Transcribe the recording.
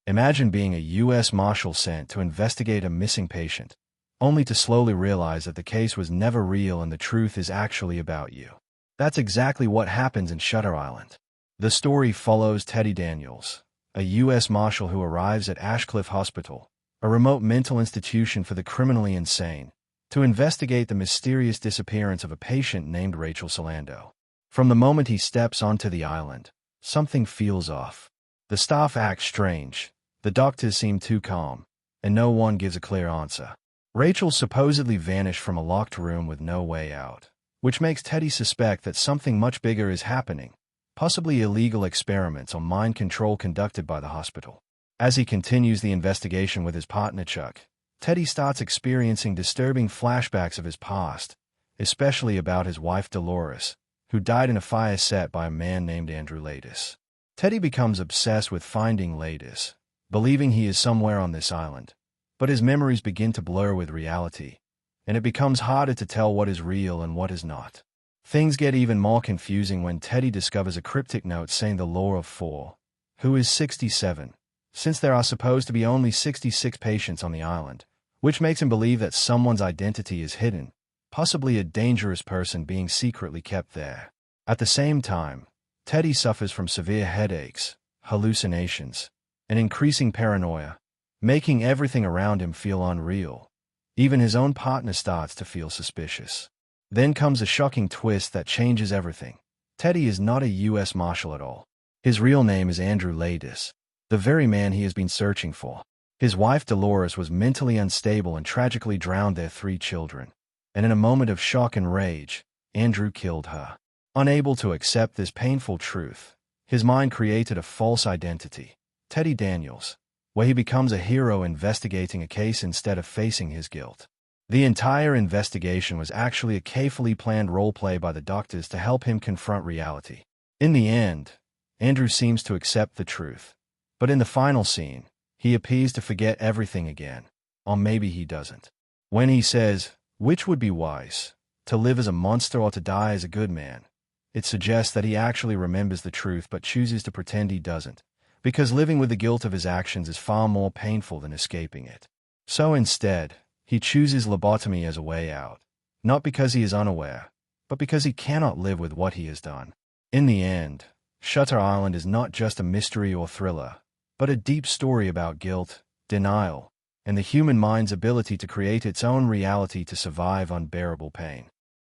Imagine being a U.S. Marshal sent to investigate a missing patient, only to slowly realize that the case was never real and the truth is actually about you. That's exactly what happens in Shutter Island. The story follows Teddy Daniels, a U.S. Marshal who arrives at Ashcliff Hospital, a remote mental institution for the criminally insane, to investigate the mysterious disappearance of a patient named Rachel Solando. From the moment he steps onto the island, something feels off. The staff acts strange, the doctors seem too calm, and no one gives a clear answer. Rachel supposedly vanished from a locked room with no way out, which makes Teddy suspect that something much bigger is happening, possibly illegal experiments on mind control conducted by the hospital. As he continues the investigation with his partner Chuck, Teddy starts experiencing disturbing flashbacks of his past, especially about his wife Dolores, who died in a fire set by a man named Andrew Latis. Teddy becomes obsessed with finding Latis, believing he is somewhere on this island, but his memories begin to blur with reality, and it becomes harder to tell what is real and what is not. Things get even more confusing when Teddy discovers a cryptic note saying the law of 4, who is 67, since there are supposed to be only 66 patients on the island, which makes him believe that someone's identity is hidden, possibly a dangerous person being secretly kept there. At the same time, Teddy suffers from severe headaches, hallucinations, and increasing paranoia, making everything around him feel unreal. Even his own partner starts to feel suspicious. Then comes a shocking twist that changes everything. Teddy is not a U.S. Marshal at all. His real name is Andrew Latis, the very man he has been searching for. His wife Dolores was mentally unstable and tragically drowned their 3 children, and in a moment of shock and rage, Andrew killed her. Unable to accept this painful truth, his mind created a false identity, Teddy Daniels, where he becomes a hero investigating a case instead of facing his guilt. The entire investigation was actually a carefully planned role-play by the doctors to help him confront reality. In the end, Andrew seems to accept the truth, but in the final scene, he appears to forget everything again, or maybe he doesn't. When he says, "Which would be wise, to live as a monster or to die as a good man?" it suggests that he actually remembers the truth but chooses to pretend he doesn't, because living with the guilt of his actions is far more painful than escaping it. So instead, he chooses lobotomy as a way out, not because he is unaware, but because he cannot live with what he has done. In the end, Shutter Island is not just a mystery or thriller, but a deep story about guilt, denial, and the human mind's ability to create its own reality to survive unbearable pain.